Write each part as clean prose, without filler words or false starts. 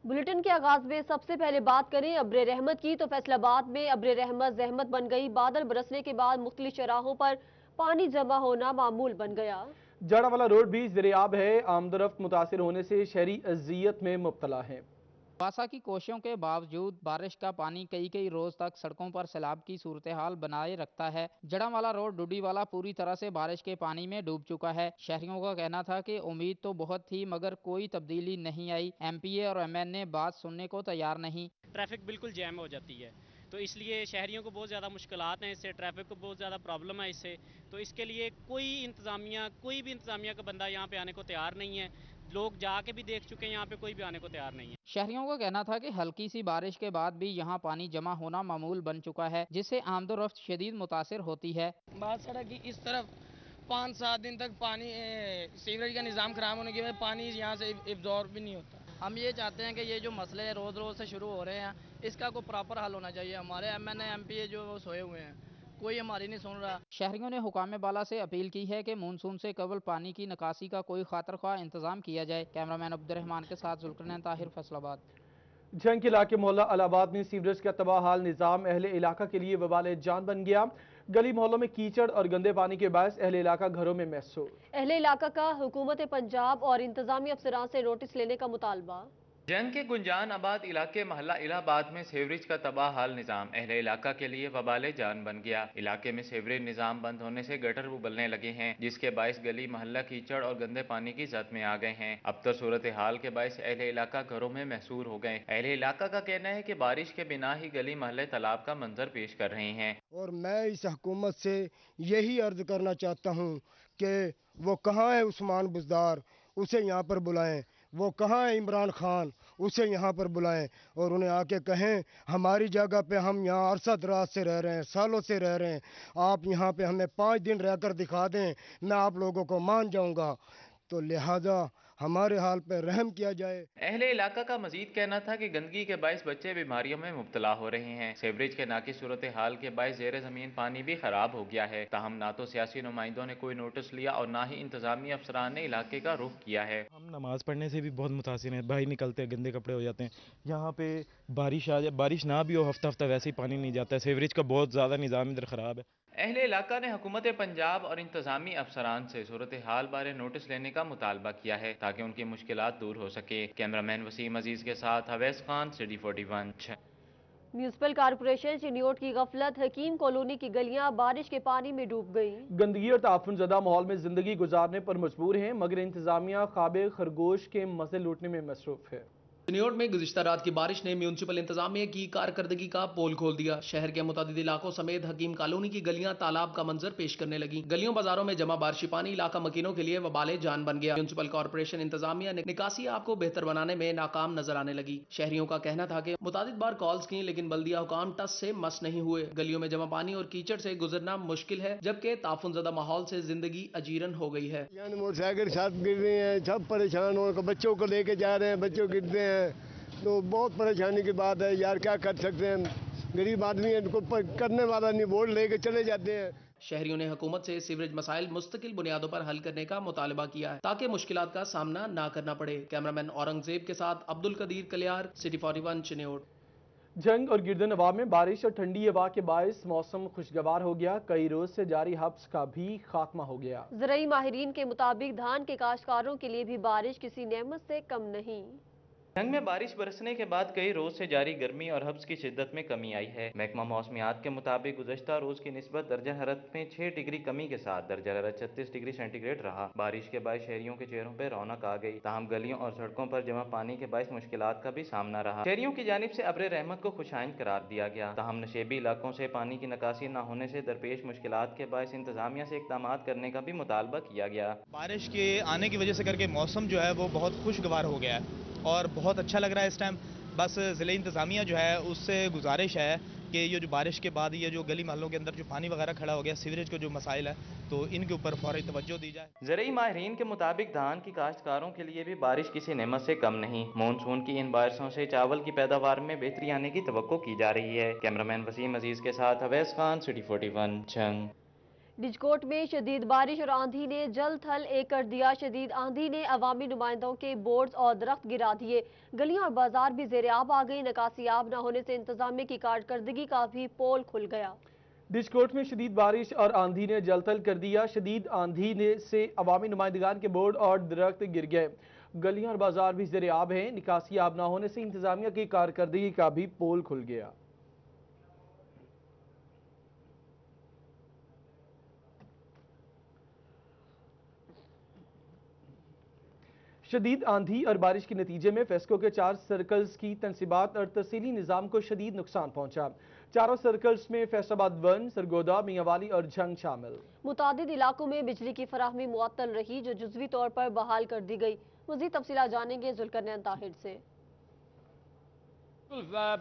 Bulletin के आगाज में सबसे पहले बात करें अब्रे रहमत की, तो फैसलाबाद में अब्रे रहमत जहमत बन गई। बादल बरसने के बाद मुख्तलिफ चौराहों पर पानी जमा होना मामूल बन गया। जाड़ावाला रोड भी ज़ेरे-आब है। आमदरफ्त मुतासिर होने से शहरी अजियत में मुब्तला हैं। वासा की कोशिशों के बावजूद बारिश का पानी कई कई रोज तक सड़कों पर सैलाब की सूरत हाल बनाए रखता है। जड़ावाला रोड डुडीवाला पूरी तरह से बारिश के पानी में डूब चुका है। शहरियों का कहना था कि उम्मीद तो बहुत थी मगर कोई तब्दीली नहीं आई। एमपीए और एमएनए बात सुनने को तैयार नहीं। ट्रैफिक बिल्कुल जैम हो जाती है, तो इसलिए शहरियों को बहुत ज़्यादा मुश्किलात हैं इससे, ट्रैफिक को बहुत ज़्यादा प्रॉब्लम है इससे। तो इसके लिए कोई भी इंतज़ामिया का बंदा यहाँ पे आने को तैयार नहीं है। लोग जाके भी देख चुके हैं, यहाँ पे कोई भी आने को तैयार नहीं है। शहरियों का कहना था कि हल्की सी बारिश के बाद भी यहाँ पानी जमा होना मामूल बन चुका है, जिससे आमदोरफ्त शदीद मुतासिर होती है। बात सड़क की इस तरफ 5-7 दिन तक पानी सीवरेज का निज़ाम खराब होने की वजह से पानी यहाँ से एब्जॉर्ब भी नहीं होता। हम ये चाहते हैं कि ये जो मसले रोज़ रोज़ से शुरू हो रहे हैं, इसका कोई प्रॉपर हल होना चाहिए। हमारे एमएनए एमपीए जो वो सोए हुए हैं, कोई हमारी नहीं सुन रहा। शहरियों ने हुकाम बाला से अपील की है कि मानसून से कबल पानी की निकासी का कोई खातर ख्वाह इंतजाम किया जाए। कैमरामैन अब्दुर्रहमान के साथ जुल्करनैन ताहिर, फैसलाबाद। जंग के इलाके मोहल्ला अलाहाबाद में सीवरेज का तबाह हाल निज़ाम अहले इलाका के लिए वबाल जान बन गया। गली मोहल्लों में कीचड़ और गंदे पानी के बायस अहले इलाका घरों में महसूर। अहले इलाका का हुकूमत पंजाब और इंतजामी अफसरान से नोटिस लेने का मुतालबा। जंग के गुंजान आबाद इलाके महल्ला इलाहाबाद में सेवरेज का तबाह हाल निज़ाम अहले इलाका के लिए वबाले जान बन गया। इलाके में सेवरेज निज़ाम बंद होने से गटर उबलने लगे हैं, जिसके बायस गली महल्ला कीचड़ और गंदे पानी की जद में आ गए हैं। अब तो सूरत हाल के बायस अहले इलाका घरों में महसूर हो गए। अहले इलाका का कहना है कि बारिश के बिना ही गली महल्ले तालाब का मंजर पेश कर रहे हैं। और मैं इस हुकूमत से यही अर्ज करना चाहता हूँ कि वो कहाँ है उस्मान बुजदार, उसे यहाँ पर बुलाएं। वो कहाँ है इमरान खान, उसे यहाँ पर बुलाएं और उन्हें आके कहें हमारी जगह पे हम यहाँ अरसा दराज से रह रहे हैं, सालों से रह रहे हैं, आप यहाँ पे हमें 5 दिन रहकर दिखा दें, मैं आप लोगों को मान जाऊँगा। तो लिहाजा हमारे हाल पर रहम किया जाए। अहले इलाका का मजीद कहना था कि गंदगी के बायस बच्चे बीमारियों में मुब्तला हो रहे हैं। सेवरेज के नाकी सूरत हाल के बायस जेर जमीन पानी भी खराब हो गया है। ताहम ना तो सियासी नुमाइंदों ने कोई नोटिस लिया और ना ही इंतजामी अफसरान ने इलाके का रुख किया है। हम नमाज पढ़ने से भी बहुत मुतासिर हैं। बाहर निकलते हैं गंदे कपड़े हो जाते हैं। यहाँ पे बारिश ना भी हो, हफ्ता हफ्ता वैसे ही पानी नहीं जाता है। सेवरेज का बहुत ज़्यादा निज़ाम इधर ख़राब है। अहले इलाका ने हुकूमत पंजाब और इंतजामी अफसरान से सूरत हाल बारे नोटिस लेने का मुतालबा किया है ताकि उनकी मुश्किलात दूर हो सके। कैमरामैन वसीम अजीज के साथ Hawais Khan, city 41। Municipal corporation Chiniot की गफलत, हकीम कॉलोनी की गलियां बारिश के पानी में डूब गई। गंदगी और ताफुन ज़दा माहौल में जिंदगी गुजारने पर मजबूर हैं, मगर इंतजामिया ख्वाब खरगोश के मजे लूटने में मसरूफ है। चिन्योट में गुज़िश्ता रात की बारिश ने म्यूनिसिपल इंतजामिया की कारकर्दगी का पोल खोल दिया। शहर के मुतादिद इलाकों समेत हकीम कॉलोनी की गलियां तालाब का मंजर पेश करने लगी। गलियों बाजारों में जमा बारिशी पानी इलाका मकीनों के लिए वबाले जान बन गया। म्यूनिसिपल कॉर्पोरेशन इंतजामिया ने निकासी आपको बेहतर बनाने में नाकाम नजर आने लगी। शहरियों का कहना था कि मुतादिद बार कॉल्स की लेकिन बल्दिया हुकाम टस से मस नहीं हुए। गलियों में जमा पानी और कीचड़ से गुजरना मुश्किल है, जबकि ताफुन ज़दा माहौल से जिंदगी अजीरन हो गई है। मोटरसाइकिल साथ गिर रही है, सब परेशान हो, बच्चों को लेके जा रहे हैं, बच्चों गिरते हैं, तो बहुत परेशानी की बात है यार। क्या कर सकते हैं, गरीब आदमी है, इनको करने वाला नहीं, वोट लेके चले जाते हैं। शहरियों ने हुकूमत से सीवरेज मसाइल मुस्तकिल बुनियादों पर हल करने का मुतालबा किया है ताकि मुश्किलात का सामना ना करना पड़े। कैमरामैन औरंगजेब के साथ अब्दुल कदीर कलियार, सिटी 41 चिन्योट। जंग और गिरदन हवा में बारिश और ठंडी हवा के बायस मौसम खुशगवार हो गया। कई रोज से जारी हब्स का भी खात्मा हो गया। ज़राई माहिरीन के मुताबिक धान के काश्तकारों के लिए भी बारिश किसी नेमत से कम नहीं। जंग में बारिश बरसने के बाद कई रोज से जारी गर्मी और हब्स की शिद्दत में कमी आई है। महकमा मौसमियात के मुताबिक गुज़श्ता रोज की निस्बत दर्जा हरत में 6 डिग्री कमी के साथ दर्जा हरत 36 डिग्री सेंटीग्रेड रहा। बारिश के बाद शहरियों के चेहरों पर रौनक आ गई। ताहम गलियों और सड़कों पर जमा पानी के बायस मुश्किलात का भी सामना रहा। शहरियों की जानिब से अब्रे रहमत को खुशाइंद करार दिया गया। ताहम नशेबी इलाकों से पानी की निकासी न होने से दरपेश मुश्किलात के बायस इंतजामिया से इकदाम करने का भी मुतालबा किया गया। बारिश के आने की वजह से करके मौसम जो है वो बहुत खुशगवार हो गया है और बहुत अच्छा लग रहा है इस टाइम। बस ज़िले इंतज़ामिया जो है उससे गुजारिश है कि ये जो बारिश के बाद ये जो गली महलों के अंदर जो पानी वगैरह खड़ा हो गया, सीवरेज का जो मसाइल है, तो इनके ऊपर फौरी तवज्जो दी जाए। ज़राई माहिरीन के मुताबिक धान की काश्तकारों के लिए भी बारिश किसी नेमत से कम नहीं। मानसून की इन बारिशों से चावल की पैदावार में बेहतरी आने की तवक्को की जा रही है। कैमरामैन वसीम अजीज के साथ हवैस खान, सिटी 41 जंग। डिजकोट में शदीद बारिश और आंधी ने जल थल एक कर दिया। शदीद आंधी ने अवामी नुमाइंदों के बोर्ड्स और दरख्त गिरा दिए। गलियां और बाजार भी ज़ेर-आब आ गई। निकासियाब न होने से इंतजामिया की कारकर्दगी का भी पोल खुल गया। डिजकोट में शदीद बारिश और आंधी ने जलथल कर दिया। शदीद आंधी ने से अवामी नुमाइंदगान के बोर्ड और दरख्त गिर गए। गलियां और बाजार भी ज़ेर-आब हैं। निकासियाब न होने से इंतजामिया की कारकर्दगी का भी पोल खुल गया। शदीद आंधी और बारिश के नतीजे में फेस्को के 4 सर्कल्स की तनसीबात और तहसीली निज़ाम को शदीद नुकसान पहुंचा। चारों सर्कल्स में फैसलाबाद 1, सरगोदा, मियांवाली और झंग शामिल। मुतादिद इलाकों में बिजली की फराहमी मुअत्तल रही, जो जुज़वी तौर पर बहाल कर दी गई। मज़ीद तफसीलात जानेंगे जुल्करनैन ताहिर से।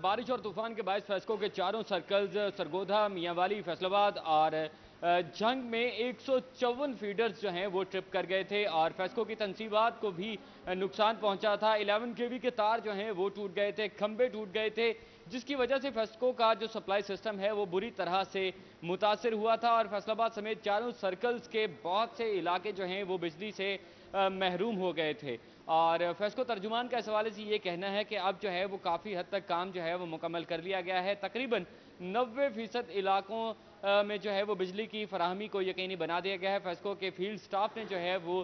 बारिश और तूफान के बायस फेस्को के चारों सर्कल्स सरगोदा, मियांवाली, फैसलाबाद और जंग में 154 फीडर्स जो हैं वो ट्रिप कर गए थे और फेस्को की तनसीबात को भी नुकसान पहुंचा था। 11 केवी के तार जो हैं वो टूट गए थे, खंबे टूट गए थे, जिसकी वजह से फेस्को का जो सप्लाई सिस्टम है वो बुरी तरह से मुतासिर हुआ था और फैसलाबाद समेत चारों सर्कल्स के बहुत से इलाके जो हैं वो बिजली से महरूम हो गए थे। और फेस्को तर्जुमान का इस हवाले से ये कहना है कि अब जो है वो काफ़ी हद तक काम जो है वो मुकम्मल कर लिया गया है। तकरीबन 90% इलाकों में जो है वो बिजली की फराहमी को यकीनी बना दिया गया है। फेस्को के फील्ड स्टाफ ने जो है वो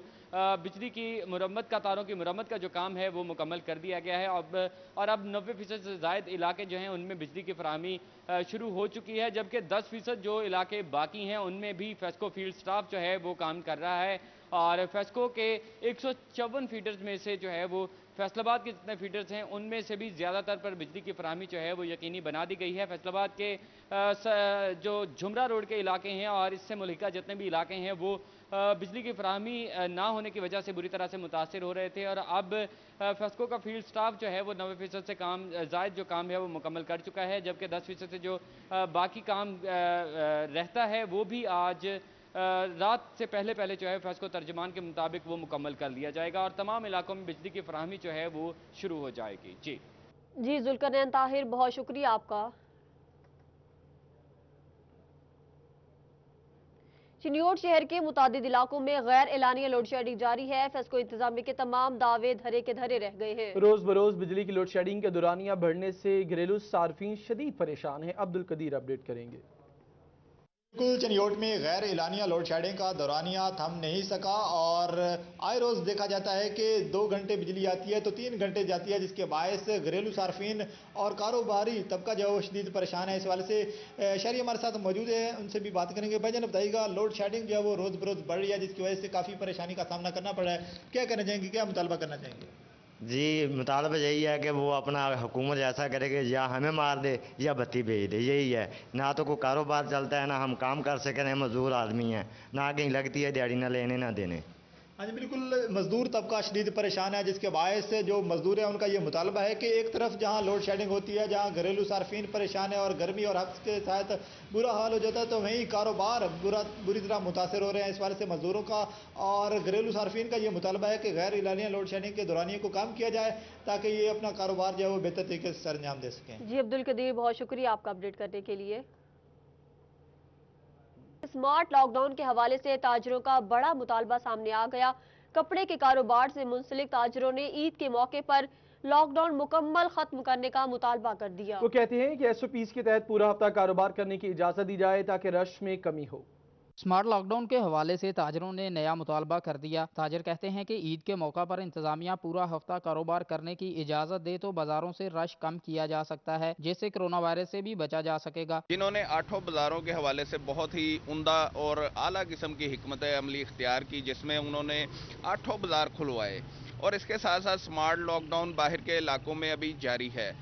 बिजली की मुरम्मत का, तारों की मुरम्मत का जो काम है वो मुकम्मल कर दिया गया है। और अब 90% से ज़ायद इलाके जो हैं उनमें बिजली की फराहमी शुरू हो चुकी है, जबकि 10% जो इलाके बाकी हैं उनमें भी फेस्को फील्ड स्टाफ जो है वो काम कर रहा है। और फेस्को के 154 फीडर्स में से जो है वो फैसलाबाद के जितने फीडर्स हैं उनमें से भी ज़्यादातर पर बिजली की फराहमी जो है वो यकीनी बना दी गई है। फैसलाबाद के जो झुमरा रोड के इलाके हैं और इससे मुल्हिका जितने भी इलाके हैं वो बिजली की फराहमी ना होने की वजह से बुरी तरह से मुतासिर हो रहे थे और अब फेस्को का फील्ड स्टाफ जो है वो 90% से काम ज़ायद जो काम है वो मुकम्मल कर चुका है, जबकि 10% से जो बाकी काम रहता है वो भी आज रात से पहले जो है फेस्को तर्जुमान के मुताबिक वो मुकम्मल कर लिया जाएगा और तमाम इलाकों में बिजली की फराहमी जो है वो शुरू हो जाएगी। जी जुल्करनैन ताहिर, बहुत शुक्रिया आपका। चिन्योट शहर के मुतादिद इलाकों में गैर एलानिया लोड शेडिंग जारी है। फेस्को इंतजामिया के तमाम दावे धरे के धरे रह गए हैं। रोज बरोज बिजली की लोड शेडिंग के दौरानिया बढ़ने से घरेलू सार्फिन शदीद परेशान है। अब्दुल कदीर अपडेट करेंगे। बिल्कुल चिन्योट में गैर एलानिया लोड शेडिंग का दौरानिया थम नहीं सका और आए रोज़ देखा जाता है कि 2 घंटे बिजली आती है तो 3 घंटे जाती है, जिसके बायस घरेलू सार्फिन और कारोबारी तबका जो है वो शदीद परेशान है। इस वाले से शहरी हमारे साथ मौजूद है, उनसे भी बात करेंगे। भाईजान बताइएगा, लोड शेडिंग जो है वो रोज़ बरोज़ बढ़ रही है, जिसकी वजह से काफ़ी परेशानी का सामना करना पड़ रहा है। क्या करना चाहेंगे, क्या मुतालबा करना चाहेंगे? जी, मुतालबा यही है कि वो अपना हुकूमत ऐसा करे कि या हमें मार दे या बत्ती भेज दे, यही है। ना तो कोई कारोबार चलता है, ना हम काम कर सकें, ना मजदूर आदमी हैं, ना कहीं लगती है दिहाड़ी, ना लेने ना देने। हाँ जी बिल्कुल, मजदूर तबका शदीद परेशान है, जिसके बायस जो मजदूर है उनका ये मुतालबा है कि एक तरफ जहाँ लोड शेडिंग होती है, जहाँ घरेलू सार्फिन परेशान है और गर्मी और हफ्स के साथ बुरा हाल हो जाता है, तो वहीं कारोबार बुरी तरह मुतासर हो रहे हैं। इस बारे से मजदूरों का और घरेलू सार्फिन का ये मुतालबा है कि गैर एलानिया लोड शेडिंग के दौरानिए को काम किया जाए ताकि ये अपना कारोबार जो है वो बेहतर तरीके से सरंजाम दे सकें। जी अब्दुल कदीर, बहुत शुक्रिया आपका अपडेट करने के लिए। स्मार्ट लॉकडाउन के हवाले से ताजरों का बड़ा मुतालबा सामने आ गया। कपड़े के कारोबार से मुंसलिक ताजरों ने ईद के मौके पर लॉकडाउन मुकम्मल खत्म करने का मुतालबा कर दिया। वो कहते हैं कि SOPs के तहत पूरा हफ्ता कारोबार करने की इजाजत दी जाए ताकि रश में कमी हो। स्मार्ट लॉकडाउन के हवाले से ताजरों ने नया मुतालबा कर दिया। ताजर कहते हैं कि ईद के मौका पर इंतजामिया पूरा हफ्ता कारोबार करने की इजाज़त दे तो बाजारों से रश कम किया जा सकता है, जिससे कोरोना वायरस से भी बचा जा सकेगा। जिन्होंने 8 बाजारों के हवाले से बहुत ही उम्दा और आला किस्म की हिकमत अमली इख्तियार की, जिसमें उन्होंने 8 बाजार खुलवाए और इसके साथ साथ स्मार्ट लॉकडाउन बाहर के इलाकों में अभी जारी है,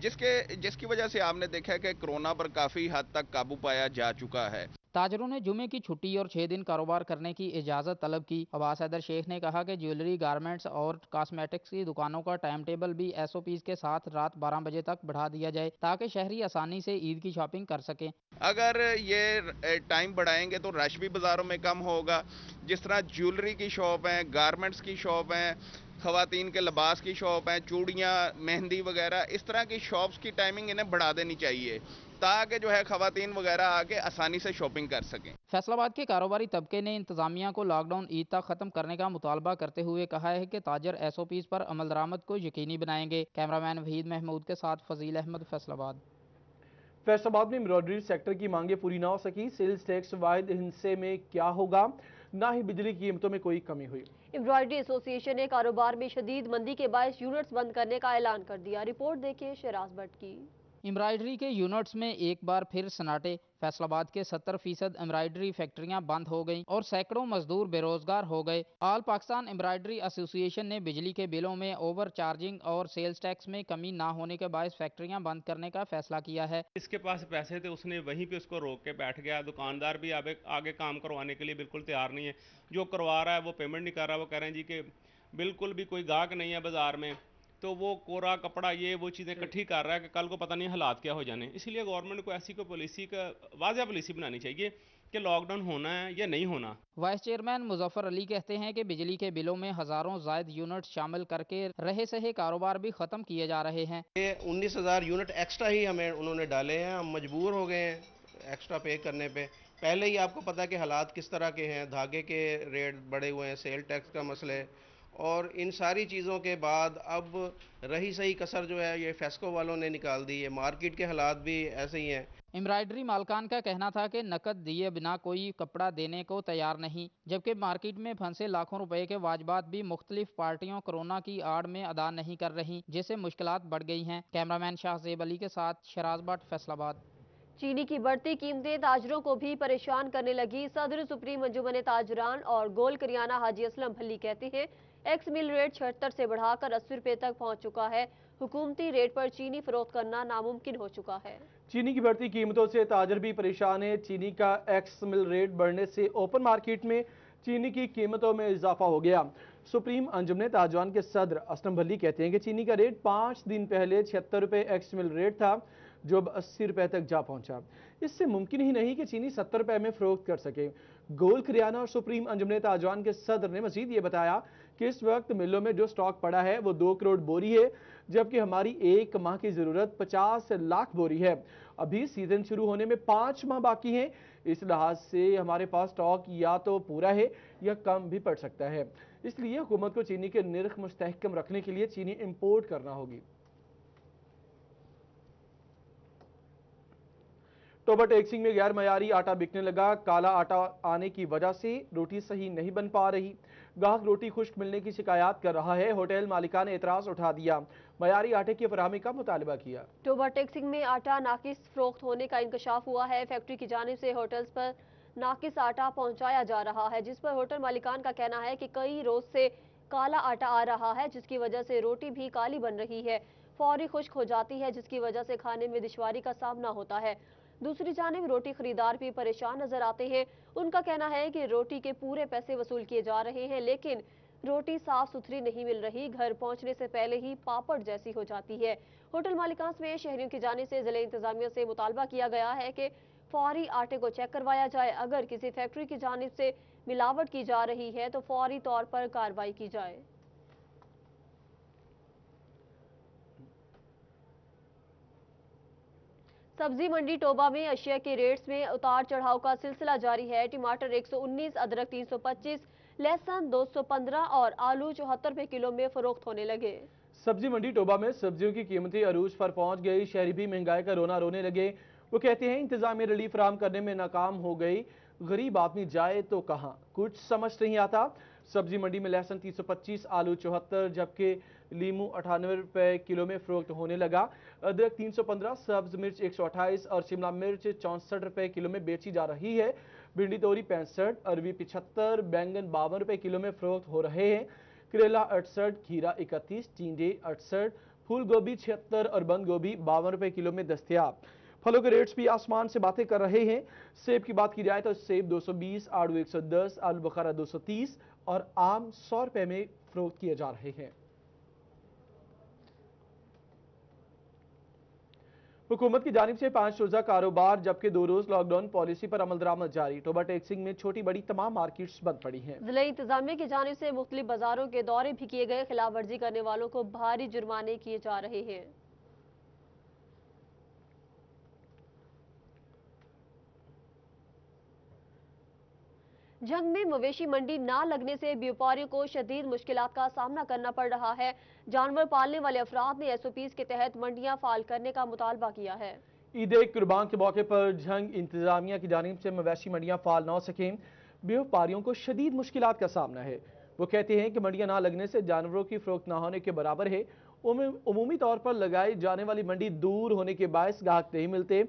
जिसकी वजह से आपने देखा कि कोरोना पर काफ़ी हद तक काबू पाया जा चुका है। ताजरों ने जुमे की छुट्टी और 6 दिन कारोबार करने की इजाज़त तलब की। अब्बास हैदर शेख ने कहा कि ज्वेलरी, गारमेंट्स और कॉस्मेटिक्स की दुकानों का टाइम टेबल भी SOPs के साथ रात 12 बजे तक बढ़ा दिया जाए ताकि शहरी आसानी से ईद की शॉपिंग कर सकें। अगर ये टाइम बढ़ाएंगे तो रश भी बाज़ारों में कम होगा। जिस तरह ज्वेलरी की शॉप हैं, गारमेंट्स की शॉप हैं, खवातीन के लिबास की शॉप हैं, चूड़ियाँ, मेहंदी वगैरह, इस तरह की शॉप्स की टाइमिंग इन्हें बढ़ा देनी चाहिए ताकि जो है खवातीन वगैरह आके आसानी से शॉपिंग कर सकें। फैसलाबाद के कारोबारी तबके ने इंतजामिया को लॉकडाउन ईद तक खत्म करने का मुतालबा करते हुए कहा है कि ताजर SOPs पर अमल दरामद को यकीनी बनाएंगे। कैमरामैन वहीद महमूद के साथ फजील अहमद, फैसलाबाद। फैसलाबाद में एम्ब्रॉयडरी सेक्टर की मांगे पूरी ना हो सकी। सेल्स टैक्स वाहिद हिस्से में क्या होगा, ना ही बिजली की कीमतों में कोई कमी हुई। एम्ब्रॉयडरी एसोसिएशन ने कारोबार में शदीद मंदी के बायस यूनिट्स बंद करने का ऐलान कर दिया। रिपोर्ट देखिए शहराज भट्ट की। एम्ब्रॉयडरी के यूनिट्स में एक बार फिर सन्नाटे। फैसलाबाद के 70% एम्ब्रॉयडरी फैक्ट्रियां बंद हो गईं और सैकड़ों मजदूर बेरोजगार हो गए। ऑल पाकिस्तान एम्ब्रॉयडरी एसोसिएशन ने बिजली के बिलों में ओवर चार्जिंग और सेल्स टैक्स में कमी ना होने के बायस फैक्ट्रियां बंद करने का फैसला किया है। इसके पास पैसे थे, उसने वहीं पे उसको रोक के बैठ गया। दुकानदार भी आगे काम करवाने के लिए बिल्कुल तैयार नहीं है। जो करवा रहा है वो पेमेंट नहीं कर रहा। वो कह रहे हैं जी कि बिल्कुल भी कोई गाहक नहीं है बाजार में, तो वो कोरा कपड़ा ये वो चीज़ें इकट्ठी कर रहा है कि कल को पता नहीं हालात क्या हो जाने। इसीलिए गवर्नमेंट को ऐसी कोई पॉलिसी का वाज़ह पॉलिसी बनानी चाहिए कि लॉकडाउन होना है या नहीं होना। वाइस चेयरमैन मुजफ्फर अली कहते हैं कि बिजली के बिलों में हजारों जायद यूनिट शामिल करके रहे सहे कारोबार भी खत्म किए जा रहे हैं। 19,000 यूनिट एक्स्ट्रा ही हमें उन्होंने डाले हैं। हम मजबूर हो गए हैं एक्स्ट्रा पे करने पे। पहले ही आपको पता है कि हालात किस तरह के हैं, धागे के रेट बढ़े हुए हैं, सेल टैक्स का मसले, और इन सारी चीज़ों के बाद अब रही सही कसर जो है ये फेस्को वालों ने निकाल दी है। मार्केट के हालात भी ऐसे ही हैं। एम्ब्रॉयडरी मालकान का कहना था कि नकद दिए बिना कोई कपड़ा देने को तैयार नहीं, जबकि मार्केट में फंसे लाखों रुपए के वाजबात भी मुख्तलिफ पार्टियों कोरोना की आड़ में अदा नहीं कर रही, जिससे मुश्किलात बढ़ गई हैं। कैमरामैन शाहजेब अली के साथ शहराज भट्ट, फैसलाबाद। चीनी की बढ़ती कीमतें ताजरों को भी परेशान करने लगी। सदर सुप्रीम अंजुमन ताजरान और गोल करियाना हाजी असलम भल्ली कहते हैं एक्स मिल रेट 76 से बढ़ाकर 80 रुपए तक पहुंच चुका है। हुकूमती रेट पर चीनी फरोख्त करना नामुमकिन हो चुका है। चीनी की बढ़ती कीमतों से ताजर भी परेशान है। चीनी का एक्स मिल रेट बढ़ने से ओपन मार्केट में चीनी की कीमतों में इजाफा हो गया। सुप्रीम अंजुमन ताजरान के सदर असलम भल्ली कहते हैं कि चीनी का रेट 5 दिन पहले 76 रुपए एक्स मिल रेट था, जो अब 80 रुपए तक जा पहुंचा। इससे मुमकिन ही नहीं कि चीनी 70 रुपए में फरोख्त कर सके। गोल करियाना और सुप्रीम अंजुमन ताजरान के सदर ने मजीद ये बताया कि इस वक्त मिलों में जो स्टॉक पड़ा है वो 2 करोड़ बोरी है, जबकि हमारी 1 माह की जरूरत 50 लाख बोरी है। अभी सीजन शुरू होने में 5 माह बाकी हैं। इस लिहाज से हमारे पास स्टॉक या तो पूरा है या कम भी पड़ सकता है। इसलिए हुकूमत को चीनी के निर्ख मुस्तहकम रखने के लिए चीनी इंपोर्ट करना होगी। टोबा टेक्सिंग में गैर मयारी आटा बिकने लगा। काला आटा आने की वजह से रोटी सही नहीं बन पा रही। गाहक रोटी खुश्क मिलने की शिकायत कर रहा है। होटल मालिका ने एतराज उठा दिया, मयारी आटे की फराहमी का मुतालबा किया। टोबा टेक्सिंग में आटा नाकिस फरोख्त होने का इंकशाफ हुआ है। फैक्ट्री की जानिब से होटल्स पर नाकिस आटा पहुंचाया जा रहा है, जिस पर होटल मालिकान का कहना है कि कई रोज से काला आटा आ रहा है, जिसकी वजह से रोटी भी काली बन रही है, फौरी खुश्क हो जाती है, जिसकी वजह से खाने में दुश्वारी का सामना होता है। दूसरी जानिब रोटी खरीदार भी परेशान नजर आते हैं। उनका कहना है कि रोटी के पूरे पैसे वसूल किए जा रहे हैं, लेकिन रोटी साफ सुथरी नहीं मिल रही, घर पहुंचने से पहले ही पापड़ जैसी हो जाती है। होटल मालिकान में शहरियों की जानिब से जिले इंतजामिया से मुतालबा किया गया है कि फौरी आटे को चेक करवाया जाए। अगर किसी फैक्ट्री की जानिब से मिलावट की जा रही है तो फौरी तौर पर कार्रवाई की जाए। सब्जी मंडी टोबा में अशिया के रेट्स में उतार चढ़ाव का सिलसिला जारी है। टमाटर 119, अदरक 325, लहसुन 215 और आलू 74 रुपए किलो में फरोख्त होने लगे। सब्जी मंडी टोबा में सब्जियों की कीमतें अरूज पर पहुंच गई। शहरी भी महंगाई का रोना रोने लगे। वो कहते हैं इंतजामिया रिलीफ फराहम करने में नाकाम हो गई। गरीब आदमी जाए तो कहां, कुछ समझ नहीं आता। सब्जी मंडी में लहसुन 325, आलू 74, जबकि लीमू 98 रुपए किलो में फरोख्त होने लगा। अदरक 315, सब्ज मिर्च 128 और शिमला मिर्च 64 रुपए किलो में बेची जा रही है। भिंडी तोरी 65, अरवी 75, बैंगन 52 रुपए किलो में फरोख्त हो रहे हैं। करेला 68, खीरा 31, टींडे 68, फूल गोभी 76 और बंद गोभी 52 रुपए किलो में दस्तयाब। फलों के रेट्स भी आसमान से बातें कर रहे हैं। सेब की बात की जाए तो सेब 220, आड़ू 110, आलू बुखारा 230 और आम 100 रुपए में फरोख्त किए जा रहे हैं। हुकूमत की जानिब से 5 रोजा कारोबार जबकि 2 रोज लॉकडाउन पॉलिसी पर अमल दरामद जारी। टोबा टैक्सिंग में छोटी बड़ी तमाम मार्केट्स बंद पड़ी हैं। जिला इंतजामिया की जानिब से मुख्तलिफ बाजारों के दौरे भी किए गए। खिलाफ वर्जी करने वालों को भारी जुर्माने किए जा रहे हैं। जंग में मवेशी मंडी ना लगने से व्यापारियों को शदीद मुश्किलात का सामना करना पड़ रहा है। जानवर पालने वाले अफराद ने SOPs के तहत मंडियां फाल करने का मुतालबा किया है। ईद कुर्बान के मौके पर जंग इंतजामिया की जानिब से मवेशी मंडियां फाल ना हो सकें, व्यापारियों को शदीद मुश्किलात का सामना है। वो कहते हैं कि मंडियां ना लगने से जानवरों की फरोख्त ना होने के बराबर है। उमूमी तौर पर लगाई जाने वाली मंडी दूर होने के बायस गाहक नहीं मिलते।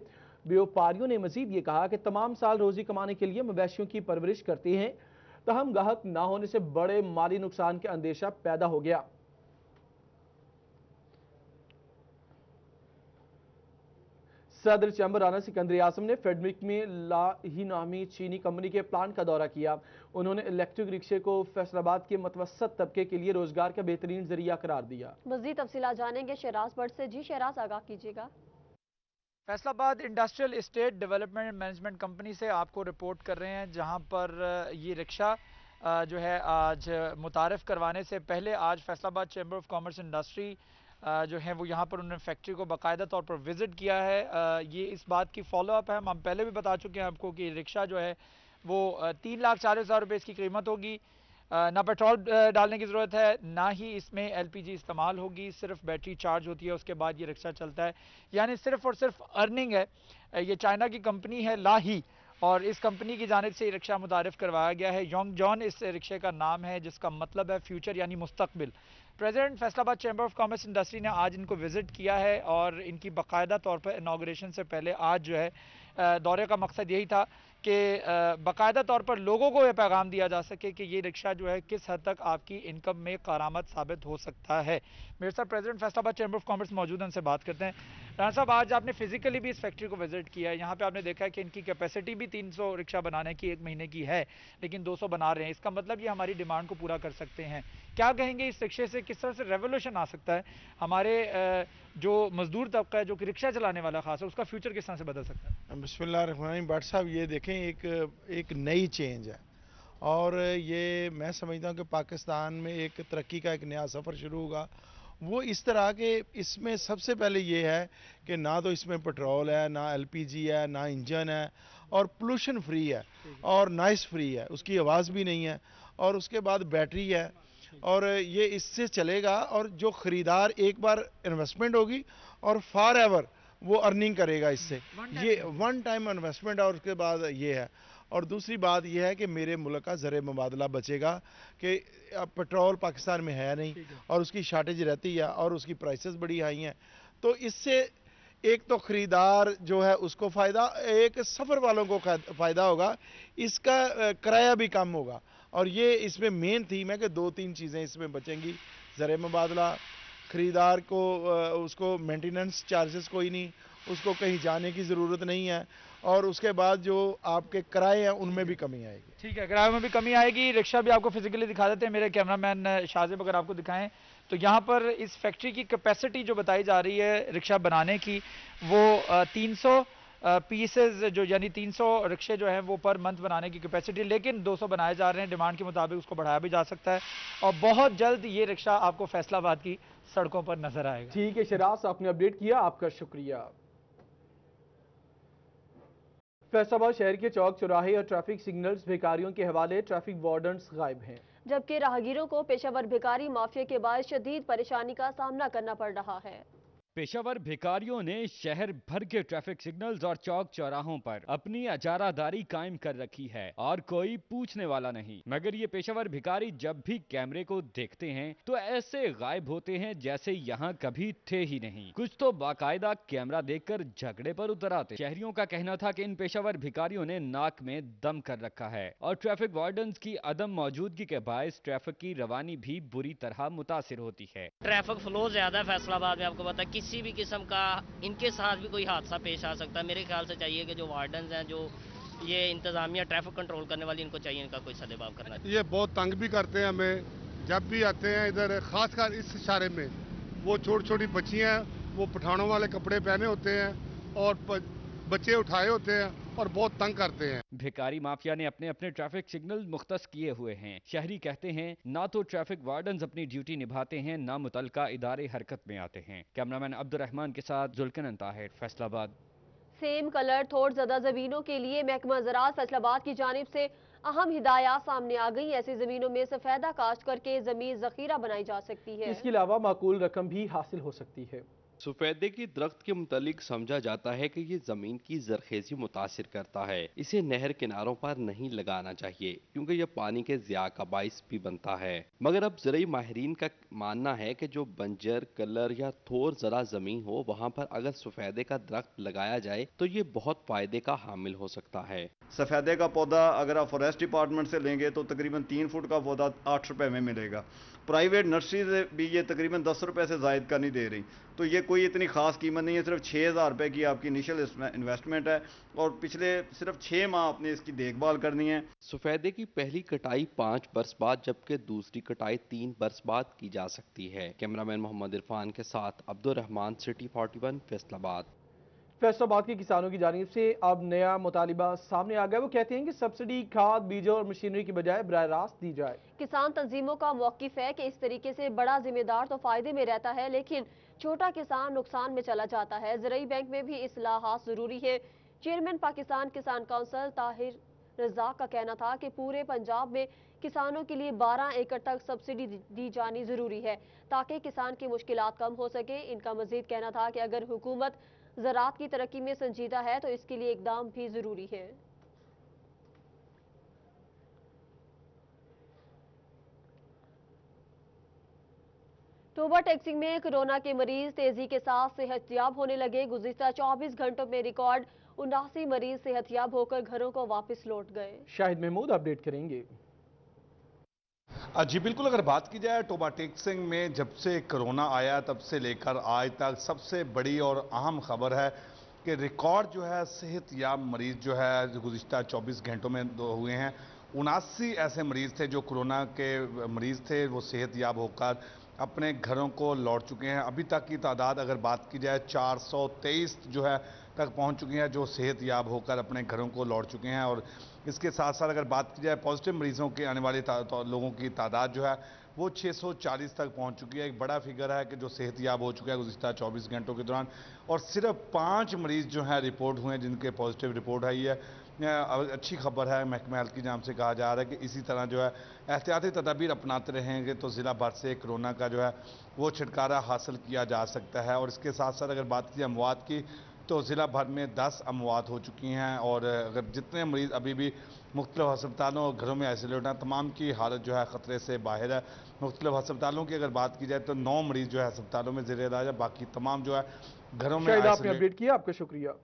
व्यापारियों ने मजीद ये कहा कि तमाम साल रोजी कमाने के लिए मवेशियों की परवरिश करते हैं, तहम गाहक ना होने से बड़े माली नुकसान का अंदेशा पैदा हो गया। सदर चैम्बर राना सिकंदर आजम ने फेडमिक में लाही नामी चीनी कंपनी के प्लांट का दौरा किया। उन्होंने इलेक्ट्रिक रिक्शे को फैसलाबाद के मतवसत तबके के लिए रोजगार का बेहतरीन जरिया करार दिया। मजीद तफसीलात जानेंगे शहराज भट्ट से। जी शहराज, आगाह कीजिएगा। Faisalabad industrial estate development and management company से आपको रिपोर्ट कर रहे हैं, जहां पर ये रिक्शा जो है आज मुतारफ़ करवाने से पहले आज Faisalabad chamber of commerce industry जो है वो यहाँ पर उन्होंने फैक्ट्री को बाकायदा तौर पर विज़िट किया है। ये इस बात की फॉलोअप है, हम पहले भी बता चुके हैं आपको कि रिक्शा जो है वो 3,40,000 रुपये इसकी कीमत होगी। ना पेट्रोल डालने की ज़रूरत है, ना ही इसमें LPG इस्तेमाल होगी, सिर्फ बैटरी चार्ज होती है, उसके बाद ये रिक्शा चलता है। यानी सिर्फ और सिर्फ अर्निंग है। ये चाइना की कंपनी है लाही, और इस कंपनी की जानिब से ये रिक्शा मुतारिफ़ करवाया गया है। योंग जॉन इस रिक्शे का नाम है, जिसका मतलब है फ्यूचर यानी मुस्तकबिल। President Faisalabad chamber of commerce industry ने आज इनको विज़िट किया है और इनकी बाकायदा तौर पर इनाग्रेशन से पहले आज जो है दौरे का मकसद यही था कि बाकायदा तौर पर लोगों को यह पैगाम दिया जा सके कि ये रिक्शा जो है किस हद तक आपकी इनकम में कारामद साबित हो सकता है। मेरे साथ president Faisalabad chamber of commerce मौजूद हैं, उनसे बात करते हैं। राणा साहब, आज आपने फिजिकली भी इस फैक्ट्री को विजिट किया है। यहाँ पे आपने देखा है कि इनकी कैपेसिटी भी 300 रिक्शा बनाने की 1 महीने की है, लेकिन 200 बना रहे हैं। इसका मतलब ये हमारी डिमांड को पूरा कर सकते हैं। क्या कहेंगे इस रिक्शे से किस तरह से रेवोल्यूशन आ सकता है? हमारे जो मजदूर तबका है जो कि रिक्शा चलाने वाला खास है, उसका फ्यूचर किस तरह से बदल सकता है? बिस्मिल्लाहिर्रहमानिर्रहीम। भट्ट साहब, ये देखें एक नई चेंज है और ये मैं समझता हूँ कि पाकिस्तान में एक तरक्की का एक नया सफ़र शुरू होगा। वो इस तरह के इसमें सबसे पहले ये है कि ना तो इसमें पेट्रोल है, ना LPG है, ना इंजन है, और पोल्यूशन फ्री है और नॉइस फ्री है, उसकी आवाज़ भी नहीं है, और उसके बाद बैटरी है, और ये इससे चलेगा। और जो ख़रीदार एक बार इन्वेस्टमेंट होगी और फॉर एवर वो अर्निंग करेगा इससे। ये वन टाइम इन्वेस्टमेंट है और उसके बाद ये है। और दूसरी बात यह है कि मेरे मुल्क का ज़र मुबादला बचेगा कि पेट्रोल पाकिस्तान में है नहीं और उसकी शार्टेज रहती है और उसकी प्राइसेस बड़ी हाई हैं। तो इससे एक तो ख़रीदार जो है उसको फ़ायदा, एक सफ़र वालों को फ़ायदा होगा, इसका किराया भी कम होगा। और ये इसमें मेन थीम है कि 2-3 चीज़ें इसमें बचेंगी। ज़र मुबादला, ख़रीदार को उसको मेंटेनेंस चार्जेस कोई नहीं, उसको कहीं जाने की ज़रूरत नहीं है, और उसके बाद जो आपके किराए हैं उनमें भी कमी आएगी। ठीक है, किराए में भी कमी आएगी। रिक्शा भी आपको फिजिकली दिखा देते हैं। मेरे कैमरामैन शाहजेब अगर आपको दिखाएं तो यहाँ पर इस फैक्ट्री की कैपेसिटी जो बताई जा रही है रिक्शा बनाने की, वो 300 पीसेज जो यानी 300 रिक्शे जो हैं वो पर मंथ बनाने की कैपेसिटी, लेकिन 200 बनाए जा रहे हैं। डिमांड के मुताबिक उसको बढ़ाया भी जा सकता है और बहुत जल्द ये रिक्शा आपको फैसलाबाद की सड़कों पर नजर आएगा। ठीक है शराज, आपने अपडेट किया, आपका शुक्रिया। फैसलाबाद शहर के चौक चौराहे और ट्रैफिक सिग्नल्स भिखारियों के हवाले, ट्रैफिक वार्डन्स गायब हैं, जबकि राहगीरों को पेशावर भिखारी माफिया के बाद शदीद परेशानी का सामना करना पड़ रहा है। पेशावर भिखारियों ने शहर भर के ट्रैफिक सिग्नल्स और चौक चौराहों पर अपनी अजारादारी कायम कर रखी है और कोई पूछने वाला नहीं। मगर ये पेशावर भिखारी जब भी कैमरे को देखते हैं तो ऐसे गायब होते हैं जैसे यहाँ कभी थे ही नहीं। कुछ तो बाकायदा कैमरा देखकर झगड़े पर उतर आते। शहरियों का कहना था कि इन पेशावर भिखारियों ने नाक में दम कर रखा है और ट्रैफिक वार्डन्स की अदम मौजूदगी के बायस ट्रैफिक की रवानी भी बुरी तरह मुतासिर होती है। ट्रैफिक फ्लो ज्यादा है फैसलाबाद में, आपको पता है किसी भी किस्म का इनके साथ भी कोई हादसा पेश आ सकता है। मेरे ख्याल से चाहिए कि जो वार्डन्स हैं, जो ये इंतजामिया ट्रैफिक कंट्रोल करने वाली, इनको चाहिए इनका कोई सदेबाब करना चाहिए। ये बहुत तंग भी करते हैं हमें जब भी आते हैं इधर, खासकर इस इशारे में। वो छोटी छोटी बच्चियां वो पठानों वाले कपड़े पहने होते हैं और बच्चे उठाए होते हैं और बहुत तंग करते हैं। भिखारी माफिया ने अपने अपने ट्रैफिक सिग्नल मुख्तस किए हुए हैं। शहरी कहते हैं ना तो ट्रैफिक वार्डन्स अपनी ड्यूटी निभाते हैं, ना मुतलका इदारे हरकत में आते हैं। कैमरामैन अब्दुर्रहमान के साथ जुल्कन ताहिर, फैसलाबाद। सेम कलर थोड़ ज़दा ज़मीनों के लिए महकमा ज़राअत फैसलाबाद की जानिब से अहम हिदायत सामने आ गई। ऐसी ज़मीनों में सफ़ेदा काश्त करके ज़मीन ज़खीरा बनाई जा सकती है। इसके अलावा माकूल रकम भी हासिल हो सकती है। सफेदे की दरख्त के मुतालिक समझा जाता है कि ये जमीन की जरखेजी मुतासिर करता है। इसे नहर किनारों पर नहीं लगाना चाहिए क्योंकि यह पानी के ज़िया का बाइस भी बनता है। मगर अब ज़राई माहिरीन का मानना है कि जो बंजर, कलर या थोर ज़रा जमीन हो वहाँ पर अगर सफेदे का दरख्त लगाया जाए तो ये बहुत फायदे का हामिल हो सकता है। सफेदे का पौधा अगर आप फॉरेस्ट डिपार्टमेंट से लेंगे तो तकरीबन 3 फुट का पौधा 8 रुपए में मिलेगा। प्राइवेट नर्सरी से भी ये तकरीबन 10 रुपए से जायद का नहीं दे रही, तो ये कोई इतनी खास कीमत नहीं है। सिर्फ 6,000 रुपए की आपकी इनिशियल इन्वेस्टमेंट है और पिछले सिर्फ 6 माह आपने इसकी देखभाल करनी है। सफेदे की पहली कटाई 5 बरस बाद जबकि दूसरी कटाई 3 बरस बाद की जा सकती है। कैमरामैन मोहम्मद इरफान के साथ अब्दुर्रहमान, सिटी 41, फैसलाबाद। फैसलाबाद के किसानों की जानिब से अब नया मुतालिबा सामने आ गया। वो कहते हैं कि सब्सिडी खाद, बीजों और मशीनरी की बजाय बराह रास्त दी जाए। किसान तंजीमों का मौकिफ है कि इस तरीके से बड़ा जिम्मेदार तो फायदे में रहता है लेकिन छोटा किसान नुकसान में चला जाता है। ज़राई बैंक में भी इस्लाहात जरूरी है। चेयरमैन पाकिस्तान किसान काउंसिल ताहिर रज़ाक का कहना था कि पूरे पंजाब में किसानों के लिए 12 एकड़ तक सब्सिडी दी जानी जरूरी है ताकि किसान की मुश्किलात कम हो सके। इनका मजीद कहना था कि अगर हुकूमत ज़राअत की तरक्की में संजीदा है तो इसके लिए इकदाम भी जरूरी है। टोबा टैक्सिंग में कोरोना के मरीज तेजी के साथ सेहतयाब होने लगे। गुज़िश्ता 24 घंटों में रिकॉर्ड 79 मरीज सेहतयाब होकर घरों को वापस लौट गए। शाहिद महमूद अपडेट करेंगे। जी बिल्कुल, अगर बात की जाए टोबा टेक्सिंग में जब से कोरोना आया तब से लेकर आज तक सबसे बड़ी और अहम खबर है कि रिकॉर्ड जो है सेहतयाब मरीज जो है गुज़िश्ता 24 घंटों में हुए हैं। 79 ऐसे मरीज थे जो कोरोना के मरीज थे, वो सेहतयाब होकर अपने घरों को लौट चुके हैं। अभी तक की तादाद अगर बात की जाए 423 जो है तक पहुंच चुकी हैं जो सेहतयाब होकर अपने घरों को लौट चुके हैं। और इसके साथ साथ अगर बात की जाए पॉजिटिव मरीजों के आने वाले लोगों की तादाद जो है वो 640 तक पहुंच चुकी है। एक बड़ा फिगर है कि जो सेहतयाब हो चुका है गुज़िश्ता 24 घंटों के दौरान। और सिर्फ 5 मरीज जो हैं रिपोर्ट हुए हैं जिनके पॉजिटिव रिपोर्ट आई है। अच्छी खबर है। महकमा हेल्थ की जानिब से कहा जा रहा है कि इसी तरह जो है एहतियाती तदाबीर अपनाते रहेंगे तो ज़िला भर से कोरोना का जो है वो छुटकारा हासिल किया जा सकता है। और इसके साथ साथ अगर बात की अमवात की तो ज़िला भर में 10 अमवात हो चुकी हैं। और अगर जितने मरीज़ अभी भी मुख्तलिफ अस्पतालों और घरों में आइसोलेट हैं तमाम की हालत जो है ख़तरे से बाहर है। मुख्तलिफ अस्पतालों की अगर बात की जाए तो 9 मरीज़ जो है अस्पतालों में ज़ेर इलाज है, बाकी तमाम जो है घरों में। आपने अपडेट किया, आपका शुक्रिया।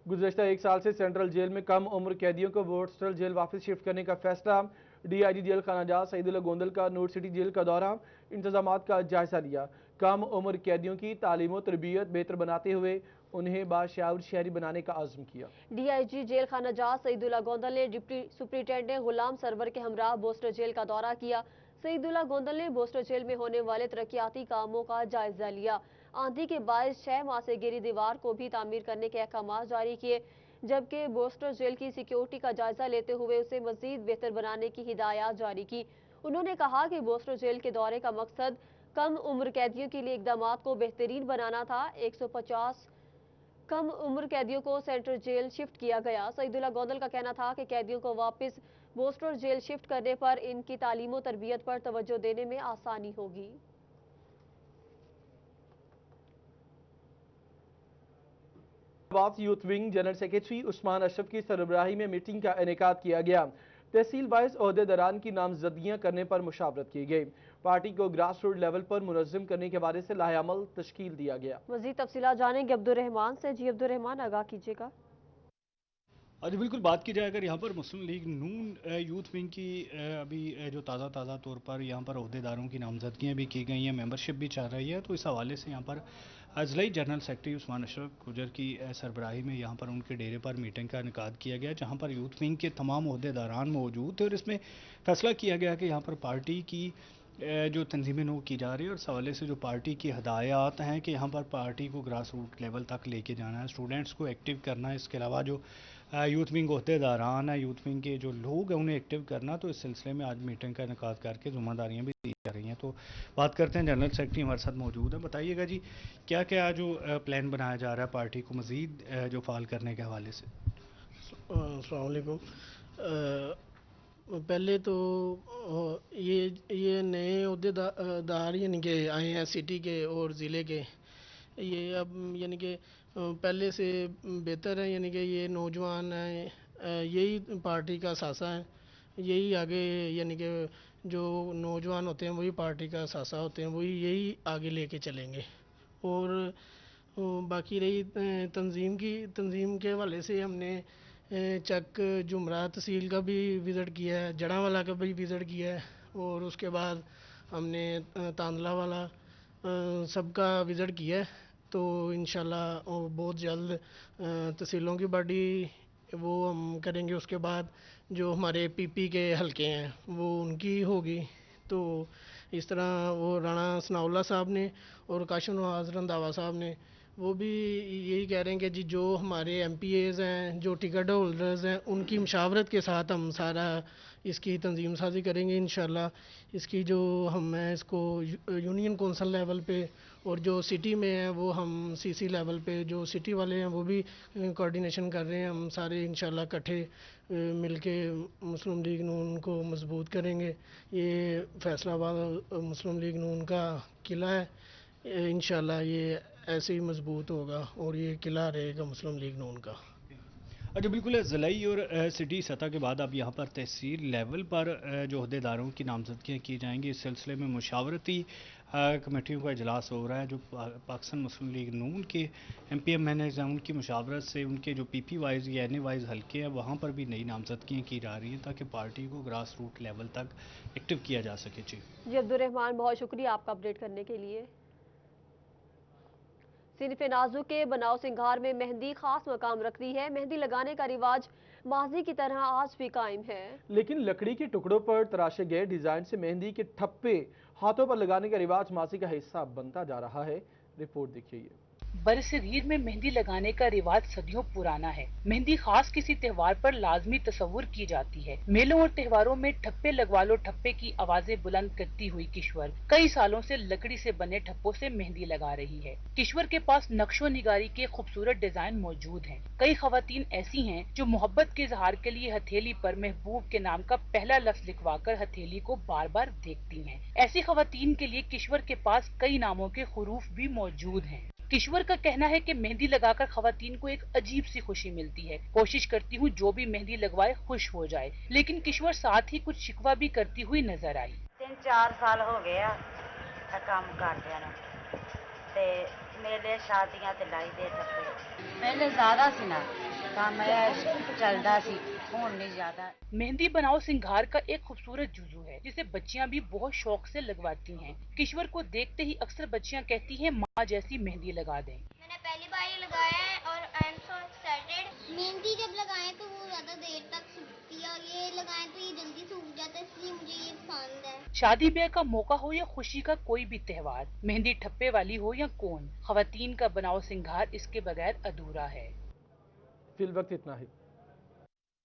गुज़श्ता 1 साल से सेंट्रल जेल में कम उम्र कैदियों को बोस्टल जेल वापस शिफ्ट करने का फैसला। DIG जेल खानाजात सईदुल्ला गोंदल का नूर सिटी जेल का दौरा, इंतजामात का जायजा लिया। कम उम्र कैदियों की तालीम और तरबियत बेहतर बनाते हुए उन्हें बाशऊर शहरी बनाने का आज़म किया। DIG जेल खानाजात सईदुल्ला गोंदल ने डिप्टी सुपरिटेंडेंट गुलाम सरवर के हमरा बोस्टर जेल का दौरा किया। सईदुल्ला गोंदल ने बोस्टर जेल में होने वाले तरक्याती कामों का जायजा लिया। आंधी के बायस 6 माह से गिरी दीवार को भी तामीर करने के अहकाम जारी किए, जबकि बोस्टर जेल की सिक्योरिटी का जायजा लेते हुए उसे मजीद बेहतर बनाने की हिदायत जारी की। उन्होंने कहा कि बोस्टर जेल के दौरे का मकसद कम उम्र कैदियों के लिए इकदाम को बेहतरीन बनाना था। 150 कम उम्र कैदियों को सेंट्रल जेल शिफ्ट किया गया। सईदुल्ला गोंदल का कहना था कि कैदियों को वापस बोस्टर जेल शिफ्ट करने पर इनकी तालीम और तरबियत पर तवज्जो देने में आसानी होगी। Youth wing general secretary Usman Ashraf की सरबराही में मीटिंग का इनेकाद किया गया। तहसील वाइज ओहदेदारान की नामजदगियां करने पर मुशावरत की गई। पार्टी को ग्रास रूट लेवल पर मुनज़्ज़म करने के हवाले से लाहेअमल तश्कील दिया गया। मज़ीद तफसीलात जानेंगे अब्दुर्रहमान से। जी अब्दुर्रहमान, आगाह कीजिएगा। जी बिल्कुल, बात की जाए अगर यहाँ पर मुस्लिम लीग नून यूथ विंग की अभी जो ताज़ा तौर पर यहाँ पर ओहदेदारों की नामजदगियाँ भी की गई हैं, मेंबरशिप भी चल रही है, तो इस हवाले से यहाँ पर अजलाई जनरल सेक्रेटरी उस्मान अशरफ गुजर की सरबराही में यहाँ पर उनके डेरे पर मीटिंग का इनेकाद किया गया, जहाँ पर यूथ विंग के तमाम ओहदेदारान मौजूद थे। और इसमें फैसला किया गया कि यहाँ पर पार्टी की जो तंजीमें नो की जा रही है और इस हवाले से जो पार्टी की हदायत हैं कि यहाँ पर पार्टी को ग्रास रूट लेवल तक लेके जाना है, स्टूडेंट्स को एक्टिव करना है, इसके अलावा जो यूथ विंग अहदेदारान है, यूथ विंग के जो लोग हैं उन्हें एक्टिव करना। तो इस सिलसिले में आज मीटिंग का इनेकाद करके जिम्मेदारियाँ भी दी जा रही हैं। तो बात करते हैं, जनरल सेक्रेटरी हमारे साथ मौजूद है। बताइएगा जी, क्या क्या जो प्लान बनाया जा रहा है पार्टी को मज़ीद जो फाल करने के हवाले से? अस्सलाम वालेकुम। पहले तो ये नए अहदेदार यानी कि आए हैं सिटी के और ज़िले के, ये अब यानी कि पहले से बेहतर है, यानी कि ये नौजवान हैं, यही पार्टी का सासा है, यही आगे यानी कि जो नौजवान होते हैं वही पार्टी का सासा होते हैं, वही यही आगे लेके चलेंगे। और बाकी रही तंजीम के हवाले से हमने चक जुमरा तहसील का भी विज़िट किया है, जड़ांवाला का भी विज़िट किया है, और उसके बाद हमने तांदला वाला सबका विज़िट किया है। तो इंशाल्लाह बहुत जल्द तहसीलों की बॉडी वो हम करेंगे। उसके बाद जो हमारे पीपी के हलके हैं वो उनकी होगी। तो इस तरह वो राणा सनाउल्ला साहब ने और काशिफ नवाज रंधावा साहब ने वो भी यही कह रहे हैं कि जी जो हमारे एमपीएज़ हैं, जो टिकट होल्डर्स हैं, उनकी मशावरत के साथ हम सारा इसकी तंजीम साजी करेंगे इंशाल्लाह। इसकी जो हम हैं इसको यूनियन कौंसल लेवल पे और जो सिटी में है वो हम सीसी लेवल पे, जो सिटी वाले हैं वो भी कोऑर्डिनेशन कर रहे हैं। हम सारे इंशाल्लाह इकट्ठे मिलके मुस्लिम लीग नून को मजबूत करेंगे। ये फैसलाबाद मुस्लिम लीग नून का किला है, इंशाल्लाह ये ऐसे ही मजबूत होगा और ये किला रहेगा मुस्लिम लीग नून का। अच्छा, बिल्कुल। ज़िलाई और सिटी सतह के बाद अब यहाँ पर तहसील लेवल पर जो अहदेदारों की नामजदगियाँ की जाएंगी, इस सिलसिले में मुशावरती कमेटियों का इजलास हो रहा है। जो पाकिस्तान मुस्लिम लीग नून के MPM मैनेज हैं उनकी मुशावरत से उनके जो PP वाइज या NA वाइज हल्के हैं वहाँ पर भी नई नामजदगियाँ की जा रही हैं ताकि पार्टी को ग्रास रूट लेवल तक एक्टिव किया जा सके। जी अब्दुर्रहमान, बहुत शुक्रिया आपका अपडेट करने के लिए। सिनफ नाजू के बनाव सिंगार में मेहंदी खास मकाम रखती है। मेहंदी लगाने का रिवाज माजी की तरह आज भी कायम है, लेकिन लकड़ी के टुकड़ों पर तराशे गए डिजाइन से मेहंदी के ठप्पे हाथों पर लगाने का रिवाज माजी का हिस्सा बनता जा रहा है। रिपोर्ट देखिए। बरसगीर में मेहंदी लगाने का रिवाज सदियों पुराना है। मेहंदी खास किसी त्योहार पर लाजमी तस्वुर की जाती है। मेलों और त्योहारों में ठप्पे लगवा लो ठप्पे की आवाजें बुलंद करती हुई किश्वर कई सालों से लकड़ी से बने ठप्पों से मेहंदी लगा रही है। किश्वर के पास नक्शो निगारी के खूबसूरत डिजाइन मौजूद हैं। कई खवातीन ऐसी हैं जो मोहब्बत के इजहार के लिए हथेली पर महबूब के नाम का पहला लफ्ज लिखवाकर हथेली को बार बार देखती हैं। ऐसी खवातीन के लिए किश्वर के पास कई नामों के हुरूफ भी मौजूद हैं। किश्वर का कहना है कि मेहंदी लगाकर खवातीन को एक अजीब सी खुशी मिलती है। कोशिश करती हूँ जो भी मेहंदी लगवाए खुश हो जाए, लेकिन किश्वर साथ ही कुछ शिकवा भी करती हुई नजर आई। 3-4 साल हो गया काम करते ते मेले शादियां ते लाई दे ठप्पे पहले ज्यादा सी ना काम चलता सी, हुण नहीं ज्यादा। मेहंदी बनाओ सिंगार का एक खूबसूरत जुजू है जिसे बच्चियां भी बहुत शौक से लगवाती हैं। किश्वर को देखते ही अक्सर बच्चियां कहती हैं माँ जैसी मेहंदी लगा दें। मैंने पहली बार ही लगाया है और I am so excited. Mehndi जब लगाएं तो वो ज्यादा देर तक सूखती है और ये लगाएं तो ये जल्दी सूख जाता है, इसलिए मुझे ये पसंद है। शादी ब्याह का मौका हो या खुशी का कोई भी त्योहार, मेहंदी ठप्पे वाली हो या कौन, खवातीन का बनाओ सिंगार इसके बगैर अधूरा है। फिल वक्त इतना ही।